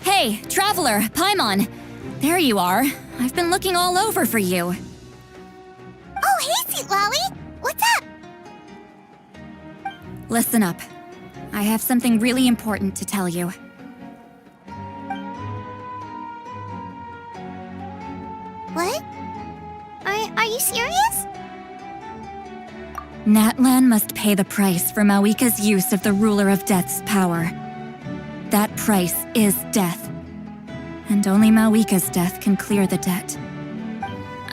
Hey, Traveler, Paimon. There you are. I've been looking all over for you. Oh, hey, Sweet Lolly! What's up? Listen up. I have something really important to tell you. What? Are you serious? Natlan must pay the price for Mawika's use of the Ruler of Death's power. That price is death. And only Mawika's death can clear the debt.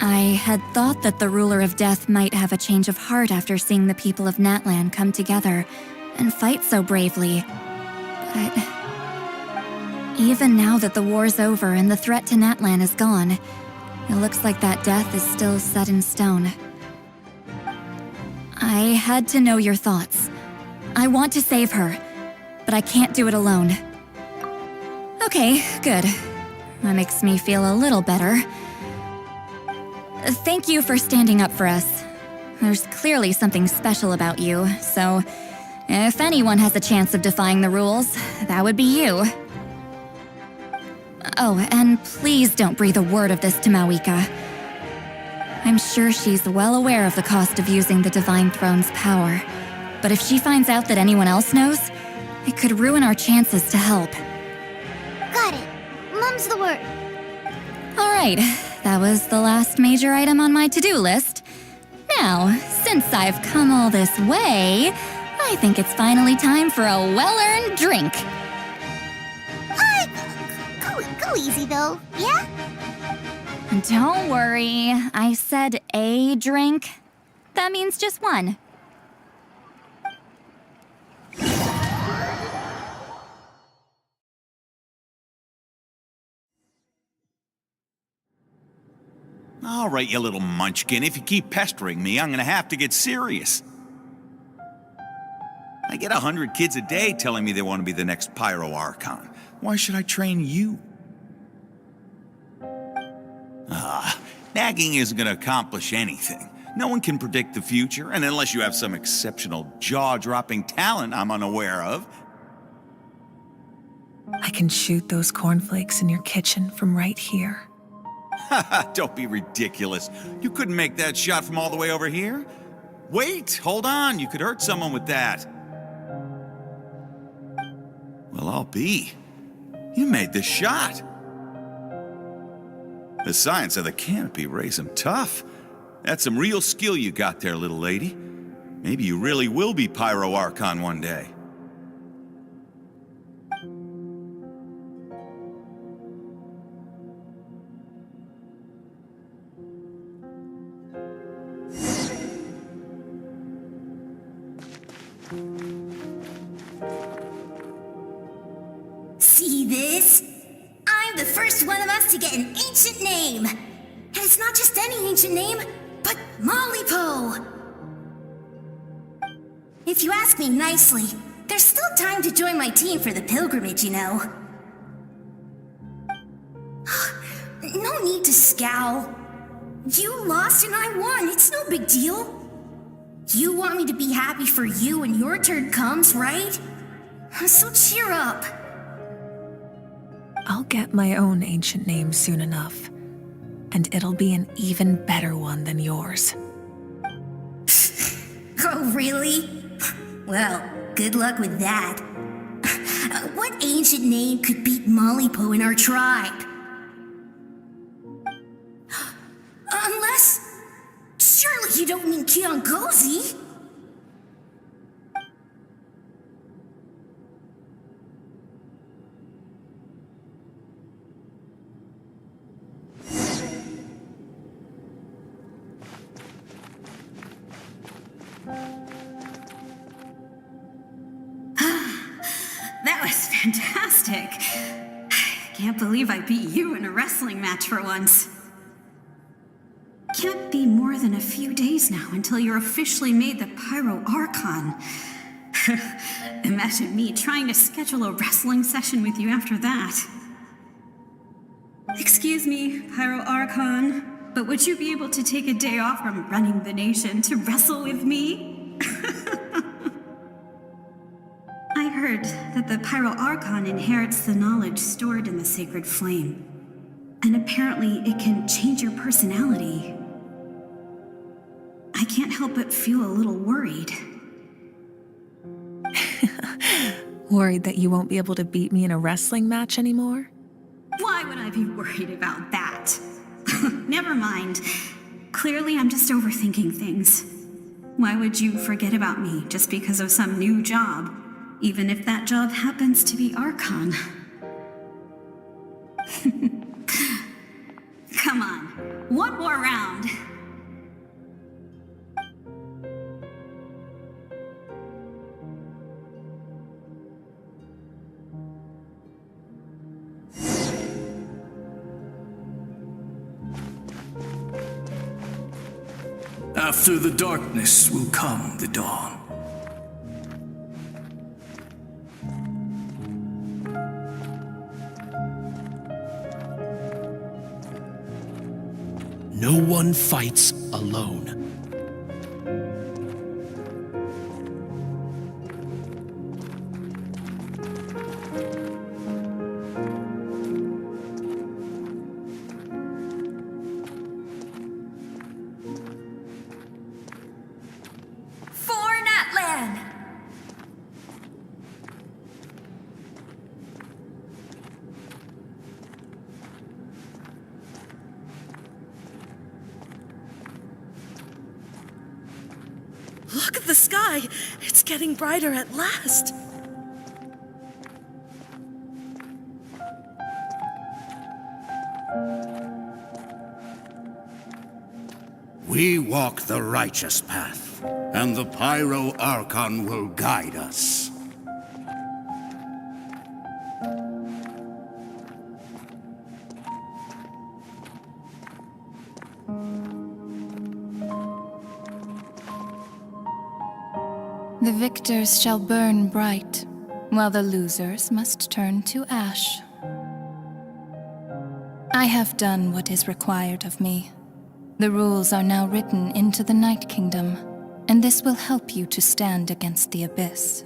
I had thought that the Ruler of Death might have a change of heart after seeing the people of Natlan come together and fight so bravely. But even now that the war's over and the threat to Natlan is gone, it looks like that death is still set in stone. I had to know your thoughts. I want to save her, but I can't do it alone. Okay, good. That makes me feel a little better. Thank you for standing up for us. There's clearly something special about you, so if anyone has a chance of defying the rules, that would be you. Oh, and please don't breathe a word of this to Mawika. I'm sure she's well aware of the cost of using the Divine Throne's power, but if she finds out that anyone else knows, it could ruin our chances to help. Got it. Mum's the word. All right, that was the last major item on my to-do list. Now, since I've come all this way, I think it's finally time for a well-earned drink. Go easy, though, yeah? Don't worry, I said a drink. That means just one. All right, you little munchkin. If you keep pestering me, I'm gonna have to get serious. I get 100 kids a day telling me they want to be the next Pyro Archon. Why should I train you? Nagging isn't gonna accomplish anything. No one can predict the future, and unless you have some exceptional jaw-dropping talent I'm unaware of. I can shoot those cornflakes in your kitchen from right here. Don't be ridiculous. You couldn't make that shot from all the way over here? Wait, hold on. You could hurt someone with that. Well, I'll be. You made the shot. The science of the canopy rays him tough. That's some real skill you got there, little lady. Maybe you really will be Pyro Archon one day. See this? I'm the first one of us to get an ancient name. And it's not just any ancient name, but Malipo. If you ask me nicely, there's still time to join my team for the pilgrimage, you know. No need to scowl. You lost and I won, it's no big deal. You want me to be happy for you when your turn comes, right? So cheer up. I'll get my own ancient name soon enough, and it'll be an even better one than yours. Oh, really? Well, good luck with that. What ancient name could beat Malipo in our tribe? Unless... surely you don't mean Kiangozi? That was fantastic. Can't believe I beat you in a wrestling match for once. Can't be more than a few days now until you're officially made the Pyro Archon. Imagine me trying to schedule a wrestling session with you after that. Excuse me, Pyro Archon, but would you be able to take a day off from running the nation to wrestle with me? I heard that the Pyro Archon inherits the knowledge stored in the Sacred Flame. And apparently it can change your personality. I can't help but feel a little worried. Worried that you won't be able to beat me in a wrestling match anymore? Why would I be worried about that? Never mind. Clearly I'm just overthinking things. Why would you forget about me just because of some new job? Even if that job happens to be Archon. Come on, one more round. After the darkness will come the dawn. No one fights alone. For Natlan! Look at the sky! It's getting brighter at last! We walk the righteous path, and the Pyro Archon will guide us. The victors shall burn bright, while the losers must turn to ash. I have done what is required of me. The rules are now written into the Night Kingdom, and this will help you to stand against the Abyss.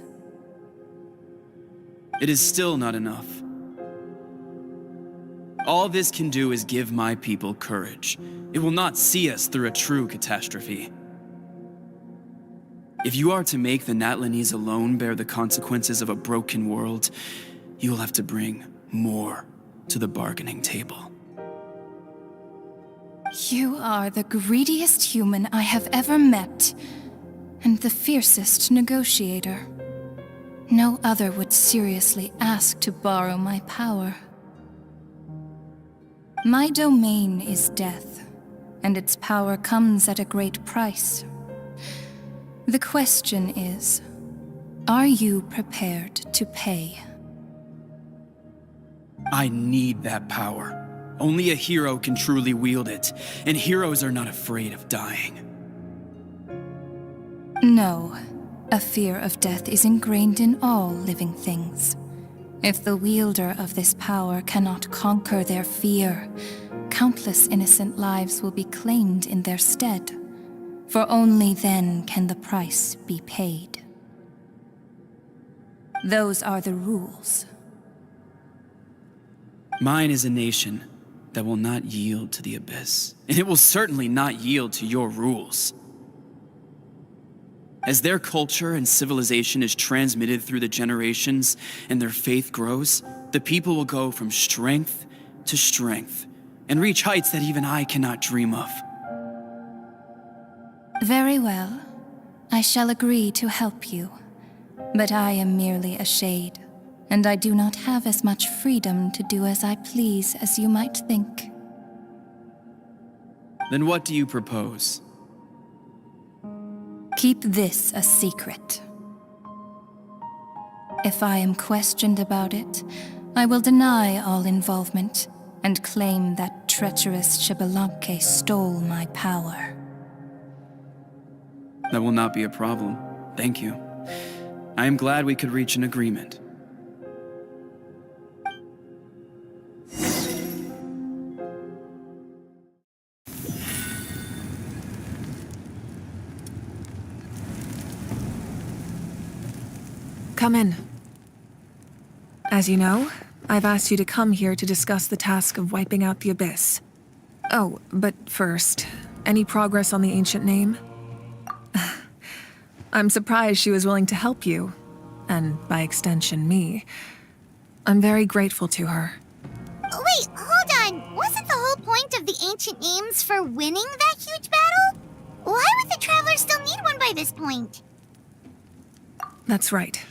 It is still not enough. All this can do is give my people courage. It will not see us through a true catastrophe. If you are to make the Natlanese alone bear the consequences of a broken world, you will have to bring more to the bargaining table. You are the greediest human I have ever met, and the fiercest negotiator. No other would seriously ask to borrow my power. My domain is death, and its power comes at a great price. The question is, are you prepared to pay? I need that power. Only a hero can truly wield it, and heroes are not afraid of dying. No. A fear of death is ingrained in all living things. If the wielder of this power cannot conquer their fear, countless innocent lives will be claimed in their stead, for only then can the price be paid. Those are the rules. Mine is a nation that will not yield to the Abyss, and it will certainly not yield to your rules. As their culture and civilization is transmitted through the generations and their faith grows, the people will go from strength to strength and reach heights that even I cannot dream of. Very well. I shall agree to help you. But I am merely a shade, and I do not have as much freedom to do as I please as you might think. Then what do you propose? Keep this a secret. If I am questioned about it, I will deny all involvement and claim that treacherous Xbalanque stole my power. That will not be a problem. Thank you. I am glad we could reach an agreement. Come in. As you know, I've asked you to come here to discuss the task of wiping out the Abyss. Oh, but first, any progress on the ancient name? I'm surprised she was willing to help you, and by extension, me. I'm very grateful to her. Wait, hold on. Wasn't the whole point of the ancient names for winning that huge battle? Why would the Travelers still need one by this point? That's right.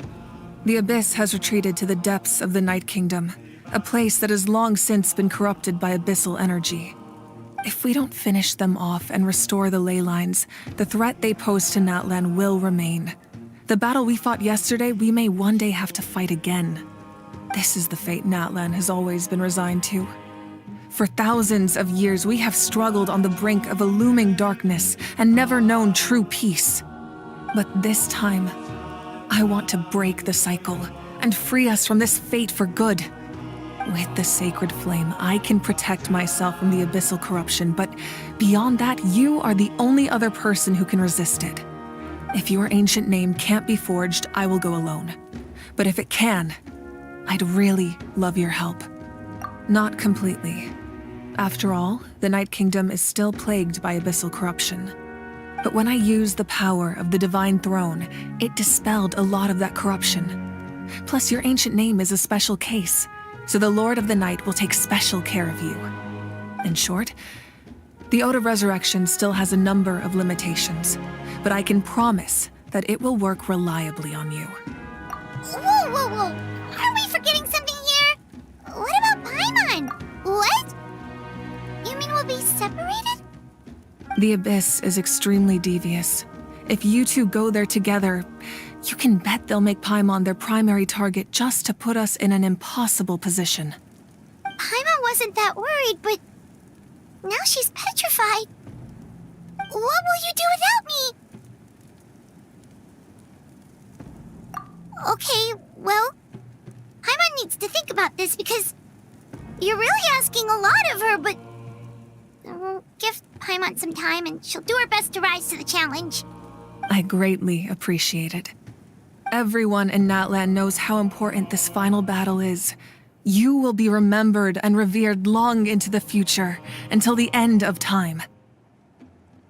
The Abyss has retreated to the depths of the Night Kingdom, a place that has long since been corrupted by abyssal energy. If we don't finish them off and restore the ley lines, the threat they pose to Natlan will remain. The battle we fought yesterday, we may one day have to fight again. This is the fate Natlan has always been resigned to. For thousands of years, we have struggled on the brink of a looming darkness and never known true peace. But this time, I want to break the cycle and free us from this fate for good. With the sacred flame, I can protect myself from the abyssal corruption, but beyond that, you are the only other person who can resist it. If your ancient name can't be forged, I will go alone. But if it can, I'd really love your help. Not completely. After all, the Night Kingdom is still plagued by abyssal corruption. But when I used the power of the Divine Throne, it dispelled a lot of that corruption. Plus, your ancient name is a special case, so the Lord of the Night will take special care of you. In short, the Ode of Resurrection still has a number of limitations, but I can promise that it will work reliably on you. Whoa, whoa, whoa! Are we forgetting something here? What about Paimon? What? You mean we'll be separated? The Abyss is extremely devious. If you two go there together, you can bet they'll make Paimon their primary target just to put us in an impossible position. Paimon wasn't that worried, but now she's petrified. What will you do without me? Okay, well, Paimon needs to think about this because you're really asking a lot of her, but we'll give Paimon some time and she'll do her best to rise to the challenge. I greatly appreciate it. Everyone in Natlan knows how important this final battle is. You will be remembered and revered long into the future, until the end of time.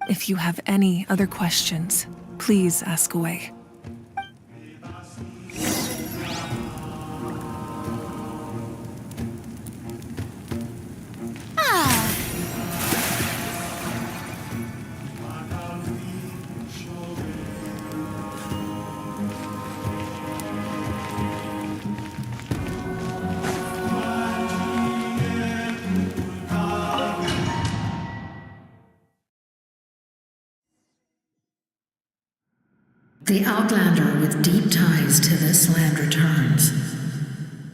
If you have any other questions, please ask away. The Outlander with deep ties to this land returns.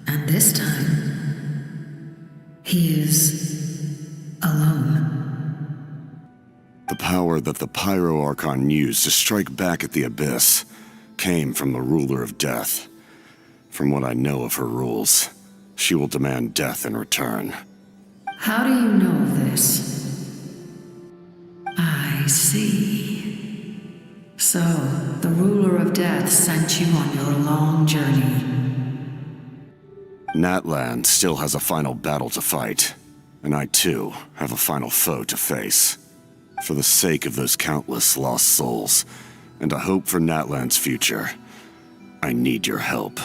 And this time, he is alone. The power that the Pyro Archon used to strike back at the Abyss came from the Ruler of Death. From what I know of her rules, she will demand death in return. How do you know this? I see. So, the Ruler of Death sent you on your long journey. Natlan still has a final battle to fight, and I too have a final foe to face. For the sake of those countless lost souls, and a hope for Natlan's future, I need your help.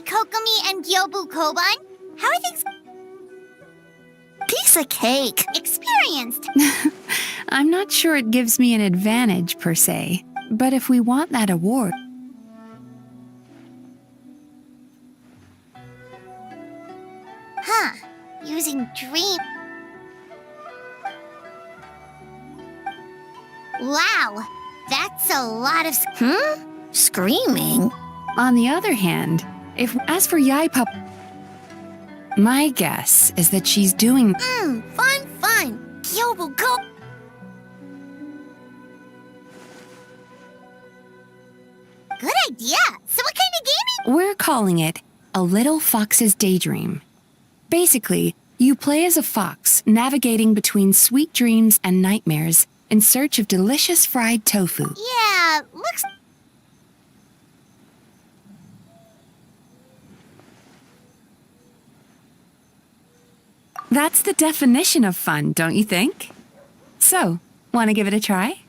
Kokomi and Gyobu Koban. How are things? Piece of cake. Experienced. I'm not sure it gives me an advantage, per se. But if we want that award... Huh. Using dream... Wow. That's a lot of... Screaming? On the other hand, as for Yaipa... My guess is that she's doing... Fun. Gyobu Ko... Good idea. So what kind of gaming? We're calling it A Little Fox's Daydream. Basically, you play as a fox navigating between sweet dreams and nightmares in search of delicious fried tofu. Yeah, looks... That's the definition of fun, don't you think? So, want to give it a try?